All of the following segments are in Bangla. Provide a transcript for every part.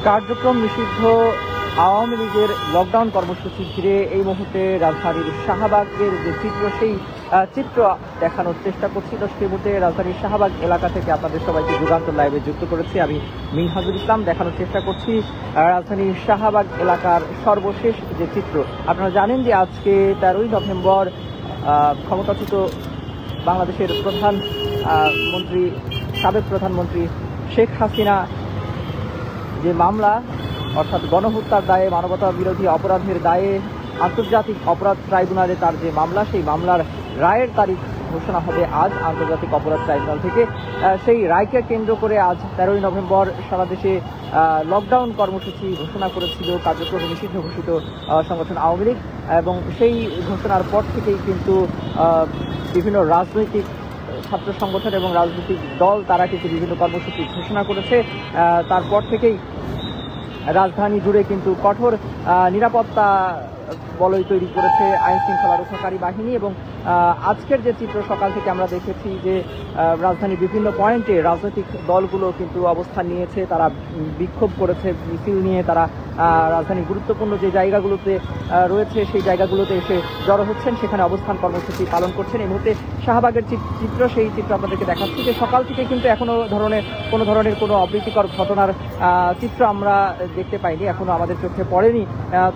কার্যক্রম নিষিদ্ধ আওয়ামী লীগের লকডাউন কর্মসূচি ঘিরে এই মুহূর্তে রাজধানীর শাহবাগের যে চিত্র, সেই চিত্র দেখানোর চেষ্টা করছি। দর্শকের মধ্যে রাজধানীর শাহবাগ এলাকা থেকে আপনাদের সবাইকে যুগান্তর লাইভে যুক্ত করেছি আমি মিনহাজুল ইসলাম। দেখানোর চেষ্টা করছি রাজধানীর শাহবাগ এলাকার সর্বশেষ যে চিত্র। আপনারা জানেন যে আজকে 13ই নভেম্বর ক্ষমতাচ্যুত বাংলাদেশের প্রধানমন্ত্রী, সাবেক প্রধানমন্ত্রী শেখ হাসিনা যে মামলা, অর্থাৎ গণহত্যার দায়ে, মানবতা বিরোধী অপরাধের দায়ে আন্তর্জাতিক অপরাধ ট্রাইব্যুনালে তার যে মামলা, সেই মামলার রায়ের তারিখ ঘোষণা হবে আজ আন্তর্জাতিক অপরাধ ট্রাইব্যুনাল থেকে। সেই রায়কে কেন্দ্র করে আজ 13ই নভেম্বর সারা দেশে লকডাউন কর্মসূচি ঘোষণা করেছিল কার্যক্রম নিষিদ্ধ ঘোষিত সংগঠন আওয়ামী লীগ, এবং সেই ঘোষণার পর থেকেই কিন্তু বিভিন্ন রাজনৈতিক ছাত্র সংগঠন এবং রাজনৈতিক দল তারা কিন্তু বিভিন্ন কর্মসূচি ঘোষণা করেছে। তারপর থেকেই রাজধানী জুড়ে কিন্তু কঠোর নিরাপত্তা বলয় তৈরি করেছে আইন শৃঙ্খলা রক্ষাকারী বাহিনী। এবং আজকের যে চিত্র, সকাল থেকে আমরা দেখেছি যে রাজধানীর বিভিন্ন পয়েন্টে রাজনৈতিক দলগুলো কিন্তু অবস্থান নিয়েছে, তারা বিক্ষোভ করেছে, মিছিল নিয়ে তারা রাজধানীর গুরুত্বপূর্ণ যে জায়গাগুলোতে রয়েছে সেই জায়গাগুলোতে এসে জড়ো হচ্ছেন, সেখানে অবস্থান কর্মসূচি পালন করছেন। এই মুহূর্তে শাহবাগের চিত্র, সেই চিত্র আপনাদেরকে দেখাচ্ছি যে সকাল থেকে কিন্তু এখনো কোনো ধরনের কোনো অপ্রীতিকর ঘটনার চিত্র আমরা দেখতে পাইনি, এখনো আমাদের চোখে পড়েনি।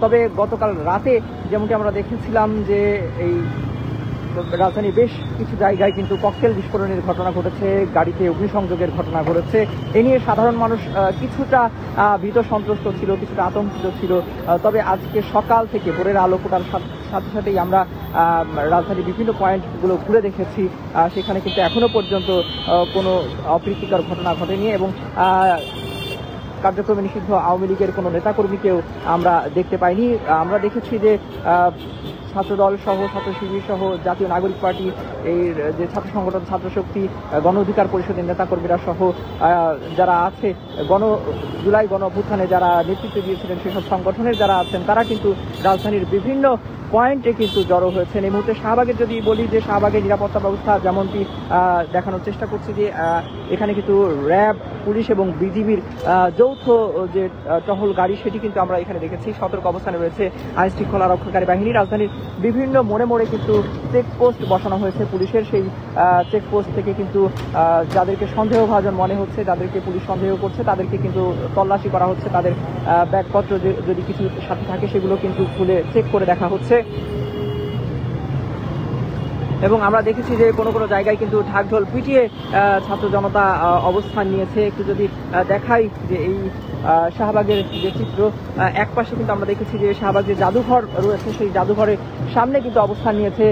তবে গতকাল রাতে যেমনটি আমরা দেখেছিলাম যে এই রাজধানীর বেশ কিছু জায়গায় কিন্তু ককটেল বিস্ফোরণের ঘটনা ঘটেছে, গাড়িতে অগ্নিসংযোগের ঘটনা ঘটেছে। এ নিয়ে সাধারণ মানুষ কিছুটা ভীত সন্ত্রস্ত ছিল, কিছুটা আতঙ্কিত ছিল। তবে আজকে সকাল থেকে ভোরের আলো ফোটার সাথে সাথেই আমরা রাজধানীর বিভিন্ন পয়েন্টগুলো ঘুরে দেখেছি, সেখানে কিন্তু এখনো পর্যন্ত কোনো অপ্রীতিকর ঘটনা ঘটেনি, এবং কার্যক্রমে নিষিদ্ধ আওয়ামী লীগের কোনো নেতাকর্মীকেও আমরা দেখতে পাইনি। আমরা দেখেছি যে ছাত্রদল সহ, ছাত্র শিবির সহ, জাতীয় নাগরিক পার্টি, এর যে ছাত্র সংগঠন ছাত্রশক্তি, গণ অধিকার পরিষদের নেতাকর্মীরা সহ যারা আছে, জুলাই গণ অভ্যুত্থানে যারা নেতৃত্ব দিয়েছিলেন সেসব সংগঠনের যারা আছেন, তারা কিন্তু রাজধানীর বিভিন্ন পয়েন্টে কিন্তু জড়ো হয়েছেন। এই মুহূর্তে শাহবাগের যদি বলি যে শাহবাগের নিরাপত্তা ব্যবস্থা যেমনটি দেখানোর চেষ্টা করছি যে এখানে কিন্তু র্যাব, পুলিশ এবং বিজিবির যৌথ যে টহল গাড়ি, সেটি কিন্তু আমরা এখানে দেখেছি। সতর্ক অবস্থানে রয়েছে আইন শৃঙ্খলা রক্ষাকারী বাহিনী। রাজধানীর বিভিন্ন মোড়ে মোড়ে কিন্তু চেকপোস্ট বসানো হয়েছে পুলিশের। সেই চেকপোস্ট থেকে কিন্তু যাদেরকে সন্দেহভাজন মনে হচ্ছে, যাদেরকে পুলিশ সন্দেহ করছে, তাদেরকে কিন্তু তল্লাশি করা হচ্ছে। তাদের ব্যাগপত্র যদি কিছু সাথে থাকে সেগুলো কিন্তু খুলে চেক করে দেখা হচ্ছে। এবং আমরা দেখেছি যে কোনো কোনো জায়গায় কিন্তু ঢাকঢোল পিটিয়ে ছাত্র জনতা অবস্থান নিয়েছে। একটু যদি দেখাই যে এই শাহবাগের যে চিত্র, এক পাশে কিন্তু আমরা দেখেছি যে শাহবাগ যে জাদুঘর রয়েছে, সেই জাদুঘরের সামনে কিন্তু অবস্থান নিয়েছে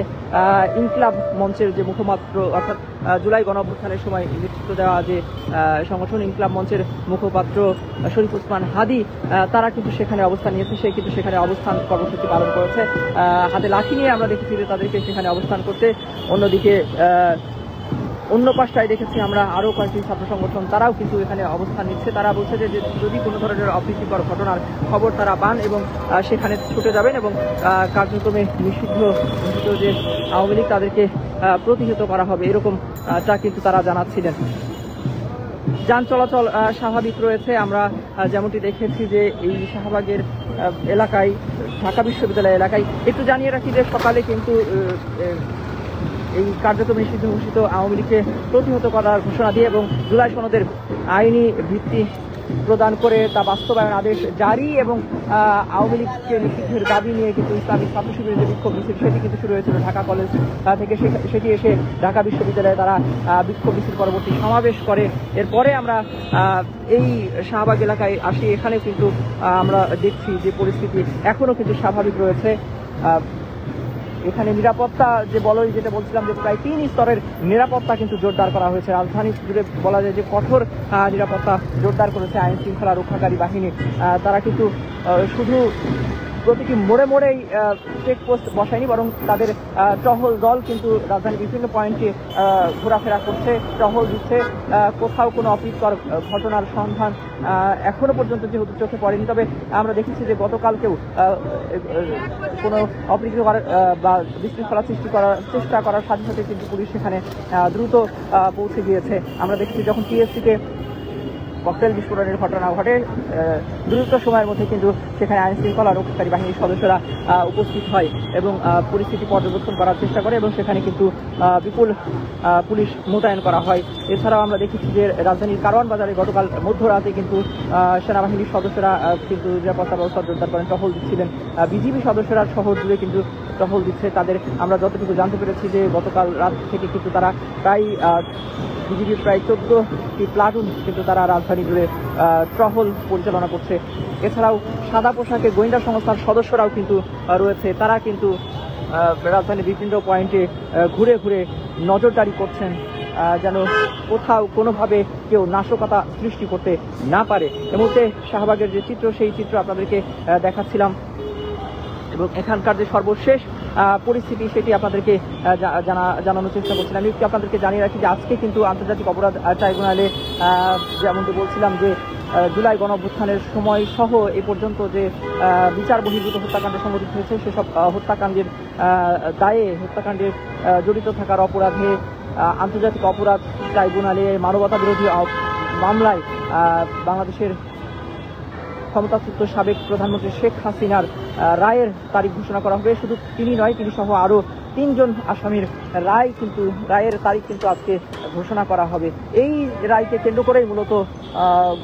ইনকিলাব মঞ্চের যে মুখপাত্র, অর্থাৎ জুলাই গণ অভ্যুত্থানের সময় নেতৃত্ব দেওয়া যে সংগঠন ইনকিলাব মঞ্চের মুখপাত্র শরীফ ওসমান হাদি, তারা কিন্তু সেখানে অবস্থান নিয়েছে। সে কিন্তু সেখানে অবস্থান কর্মসূচি পালন করেছে, হাতে লাঠি নিয়ে আমরা দেখেছি যে তাদেরকে সেখানে অবস্থান করতে। অন্যদিকে অন্য পাশটায় দেখেছি আমরা আরও কয়েকটি ছাত্র সংগঠন, তারাও কিন্তু এখানে অবস্থান নিচ্ছে। তারা বলছে যে যদি কোনো ধরনের অপ্রীতিকর ঘটনার খবর তারা পান এবং সেখানে ছুটে যাবেন, এবং কার্যক্রমে নিষিদ্ধ যে আওয়ামী লীগ তাদেরকে প্রতিহত করা হবে, এরকমটা কিন্তু তারা জানাচ্ছিলেন। যান চলাচল স্বাভাবিক রয়েছে। আমরা যেমনটি দেখেছি যে এই শাহবাগের এলাকায়, ঢাকা বিশ্ববিদ্যালয় এলাকায়, একটু জানিয়ে রাখি যে সকালে কিন্তু এই কার্যক্রম নিষিদ্ধ ঘোষিত আওয়ামী লীগকে প্রতিহত করার ঘোষণা দিয়ে এবং জুলাই সনদের আইনি ভিত্তি প্রদান করে তা বাস্তবায়ন আদেশ জারি, এবং আওয়ামী লীগকে নিষিদ্ধের দাবি নিয়ে কিন্তু ইসলামিক ছাত্র শিবিরের যে বিক্ষোভ মিছিল, সেটি কিন্তু শুরু হয়েছিল ঢাকা কলেজ থেকে। সেটি এসে ঢাকা বিশ্ববিদ্যালয়ে তারা বিক্ষোভ মিছিল পরবর্তী সমাবেশ করে। এরপরে আমরা এই শাহবাগ এলাকায় আসি। এখানে কিন্তু আমরা দেখছি যে পরিস্থিতি এখনো কিন্তু স্বাভাবিক রয়েছে। এখানে নিরাপত্তা যে বলয়, যেটা বলছিলাম যে প্রায় 3 স্তরের নিরাপত্তা কিন্তু জোরদার করা হয়েছে। রাজধানী জুড়ে বলা যায় যে কঠোর নিরাপত্তা জোরদার করেছে আইন শৃঙ্খলা রক্ষাকারী বাহিনী। তারা কিন্তু শুধু প্রতিটি মোড়ে মোড়েই চেকপোস্ট বসায়নি, বরং তাদের টহল দল কিন্তু রাজধানীর বিভিন্ন পয়েন্টে ঘোরাফেরা করছে, টহল দিচ্ছে। কোথাও কোনো অপ্রীতিকর ঘটনার সন্ধান এখনো পর্যন্ত যেহেতু চোখে পড়েনি, তবে আমরা দেখেছি যে গতকালকেও কোনো অপ্রীতিকর বা বিশৃঙ্খলা সৃষ্টি করার চেষ্টা করার সাথে সাথে কিন্তু পুলিশ সেখানে দ্রুত পৌঁছে গিয়েছে। আমরা দেখেছি যখন টিএসসিতে ককটেল বিস্ফোরণের ঘটনা ঘটে। দ্রুত সময়ের মধ্যে কিন্তু সেখানে আইন শৃঙ্খলা রক্ষাকারী বাহিনীর সদস্যরা উপস্থিত হয় এবং পরিস্থিতি পর্যবেক্ষণ করার চেষ্টা করে এবং সেখানে কিন্তু বিপুল পুলিশ মোতায়েন করা হয়। এছাড়াও আমরা দেখেছি যে রাজধানীর কারওয়ান বাজারে গতকাল মধ্যরাতে কিন্তু সেনাবাহিনীর সদস্যরা কিন্তু নিরাপত্তা ব্যবস্থা জোরদার করেন, টহল দিচ্ছিলেন। বিজিবি সদস্যরা শহর জুড়ে কিন্তু টহল দিচ্ছে। তাদের আমরা যতটুকু জানতে পেরেছি যে গতকাল রাত থেকে কিন্তু তারা প্রায় বিজিবির প্রায় 14টি প্লাটুন কিন্তু তারা রাজধানী জুড়ে টহল পরিচালনা করছে। এছাড়াও সাদা পোশাকে গোয়েন্দা সংস্থার সদস্যরাও কিন্তু রয়েছে, তারা কিন্তু রাজধানীর বিভিন্ন পয়েন্টে ঘুরে ঘুরে নজরদারি করছেন যেন কোথাও কোনোভাবে কেউ নাশকতা সৃষ্টি করতে না পারে। এ মুহূর্তে শাহবাগের যে চিত্র, সেই চিত্র আপনাদেরকে দেখাচ্ছিলাম এবং এখানকার যে সর্বশেষ পরিস্থিতি সেটি আপনাদেরকে জানানোর চেষ্টা করছিলাম। আমি আপনাদেরকে জানিয়ে রাখি যে আজকে কিন্তু আন্তর্জাতিক অপরাধ ট্রাইব্যুনালে যেমনটি বলছিলাম যে জুলাই গণঅভ্যুত্থানের সময় সহ এ পর্যন্ত যে বিচার বহির্ভূত হত্যাকাণ্ড সংঘটিত হয়েছে সেসব হত্যাকাণ্ডের দায়ে হত্যাকাণ্ডের জড়িত থাকার অপরাধে আন্তর্জাতিক অপরাধ ট্রাইব্যুনালে মানবতা বিরোধী মামলায় বাংলাদেশের ক্ষমতাচ্যুত সাবেক প্রধানমন্ত্রী শেখ হাসিনার রায়ের তারিখ ঘোষণা করা হবে। শুধু তিনি নয়, তিনি সহ আরও 3 জন আসামির রায়ের তারিখ কিন্তু আজকে ঘোষণা করা হবে। এই রায়কে কেন্দ্র করেই মূলত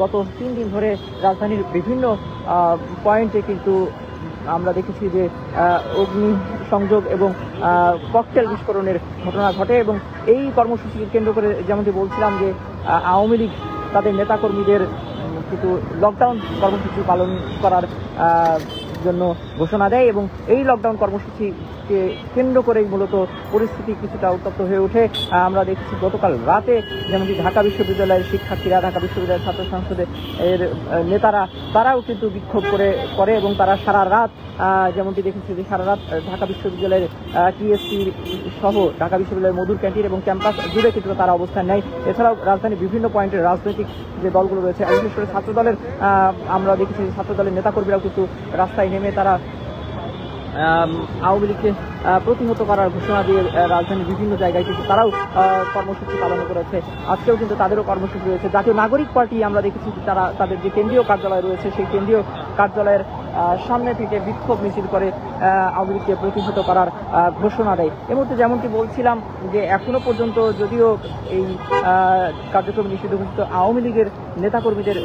গত 3 দিন ধরে রাজধানীর বিভিন্ন পয়েন্টে কিন্তু আমরা দেখেছি যে অগ্নি সংযোগ এবং ককটেল বিস্ফোরণের ঘটনা ঘটে এবং এই কর্মসূচিকে কেন্দ্র করে যেমনটি বলছিলাম যে আওয়ামী লীগ তাদের নেতাকর্মীদের কিন্তু লকডাউন কর্মসূচি পালন করার জন্য ঘোষণা দেয় এবং এই লকডাউন কর্মসূচিকে কেন্দ্র করেই মূলত পরিস্থিতি কিছুটা উত্তপ্ত হয়ে ওঠে। আমরা দেখছি গতকাল রাতে যেমনটি ঢাকা বিশ্ববিদ্যালয়ের শিক্ষার্থীরা, ঢাকা বিশ্ববিদ্যালয়ের ছাত্র সংসদের নেতারা তারাও কিন্তু বিক্ষোভ করে এবং তারা সারা রাত যেমনটি দেখেছি যে সারা রাত ঢাকা বিশ্ববিদ্যালয়ের টিএসসি সহ ঢাকা বিশ্ববিদ্যালয়ের মধুর ক্যান্টিন এবং ক্যাম্পাস জুড়ে কিন্তু তারা অবস্থান নেয়। এছাড়াও রাজধানীর বিভিন্ন পয়েন্টের রাজনৈতিক যে দলগুলো রয়েছে, বিশেষ করে ছাত্রদলের আমরা দেখেছি ছাত্রদলের নেতাকর্মীরাও কিন্তু রাস্তায় নেমে তারা আওয়ামী লীগকে প্রতিহত করার ঘোষণা দিয়ে রাজধানীর বিভিন্ন জায়গায় কিন্তু তারাও কর্মসূচি পালন করেছে। আজকেও কিন্তু তাদেরও কর্মসূচি রয়েছে। জাতীয় নাগরিক পার্টি আমরা দেখেছি তারা তাদের যে কেন্দ্রীয় কার্যালয় রয়েছে সেই কেন্দ্রীয় কার্যালয়ের সামনে থেকে বিক্ষোভ মিছিল করে আওয়ামী লীগকে প্রতিহত করার ঘোষণা দেয়। এই মুহূর্তে যেমনটি বলছিলাম যে এখনো পর্যন্ত যদিও এই কার্যক্রম নিষিদ্ধ ঘোষিত আওয়ামী লীগের নেতাকর্মীদের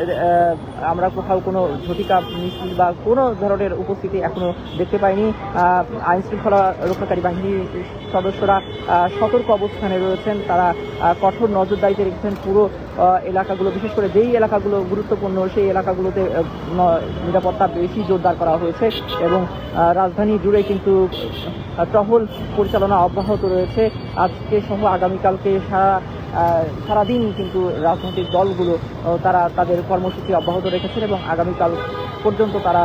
আমরা কোথাও কোনো ঝটিকা মিছিল বা কোনো ধরনের উপস্থিতি এখনো দেখতে পাইনি। আইন শৃঙ্খলা রক্ষাকারী বাহিনীর সদস্যরা সতর্ক অবস্থানে রয়েছেন, তারা কঠোর নজরদারিতে রেখেছেন পুরো এলাকাগুলো, বিশেষ করে যেই এলাকাগুলো গুরুত্বপূর্ণ সেই এলাকাগুলোতে নিরাপত্তা বেশি জোরদার করা হয়েছে এবং রাজধানী জুড়ে কিন্তু টহল পরিচালনা অব্যাহত রয়েছে। আজকে সহ আগামীকালকে সারাদিন কিন্তু রাজনৈতিক দলগুলো তারা তাদের কর্মসূচি অব্যাহত রেখেছেন এবং আগামীকাল পর্যন্ত তারা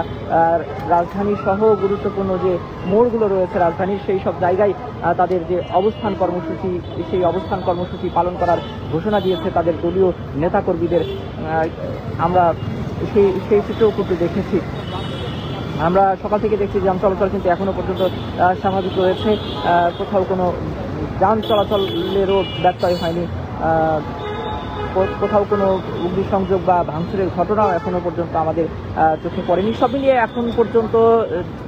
রাজধানী সহ গুরুত্বপূর্ণ যে মোড়গুলো রয়েছে রাজধানীর সেই সব জায়গায় তাদের যে অবস্থান কর্মসূচি সেই অবস্থান কর্মসূচি পালন করার ঘোষণা দিয়েছে তাদের দলীয় নেতাকর্মীদের। আমরা সেই চিত্রও কিন্তু দেখেছি। আমরা সকাল থেকে দেখছি যান চলাচল কিন্তু এখনো পর্যন্ত স্বাভাবিক রয়েছে, কোথাও কোনো যান চলাচলেরও ব্যত্যয় হয়নি, কোথাও কোনো অগ্নিসংযোগ বা ভাঙচুরের ঘটনাও এখনো পর্যন্ত আমাদের চোখে পড়েনি। সব মিলিয়ে এখন পর্যন্ত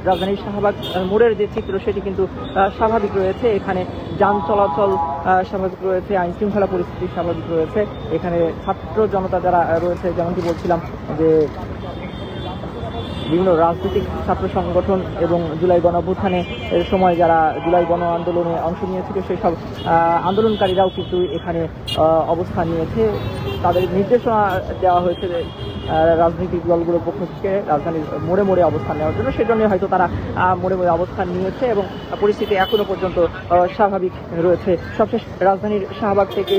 রাজধানীর শাহবাগ মোড়ের যে চিত্র সেটি কিন্তু স্বাভাবিক রয়েছে। এখানে যান চলাচল স্বাভাবিক রয়েছে, আইন শৃঙ্খলা পরিস্থিতি স্বাভাবিক রয়েছে। এখানে ছাত্র জনতা যারা রয়েছে যেমনটি বলছিলাম যে বিভিন্ন রাজনৈতিক ছাত্র সংগঠন এবং জুলাই গণঅভ্যুত্থানে এর সময় যারা জুলাই গণ আন্দোলনে অংশ নিয়েছিল সেই সব আন্দোলনকারীরাও কিন্তু এখানে অবস্থান নিয়েছে। তাদের নির্দেশনা দেওয়া হয়েছে রাজনৈতিক দলগুলোর পক্ষ থেকে রাজধানীর মোড়ে মোড়ে অবস্থান নেওয়ার জন্য, সেজন্য হয়তো তারা মোড়ে মোড়ে অবস্থান নিয়েছে এবং পরিস্থিতি এখনো পর্যন্ত স্বাভাবিক রয়েছে। সবশেষ রাজধানীর শাহবাগ থেকে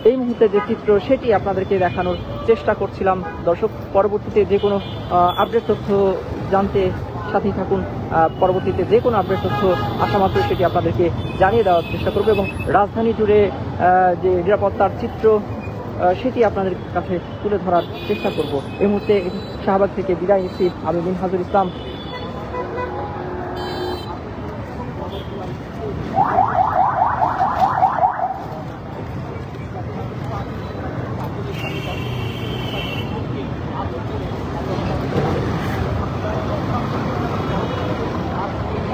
এই মুহূর্তে যে চিত্র সেটি আপনাদেরকে দেখানোর চেষ্টা করছিলাম। দর্শক, পরবর্তীতে যে কোনো আপডেট তথ্য জানতে সাথেই থাকুন। পরবর্তীতে যে কোনো আপডেট তথ্য আসা মাত্র সেটি আপনাদেরকে জানিয়ে দেওয়ার চেষ্টা করব এবং রাজধানী জুড়ে যে নিরাপত্তার চিত্র সেটি আপনাদের কাছে তুলে ধরার চেষ্টা করব। এই মুহূর্তে শাহবাগ থেকে বিদায় নিচ্ছি। আমি মিনহাজুল ইসলাম।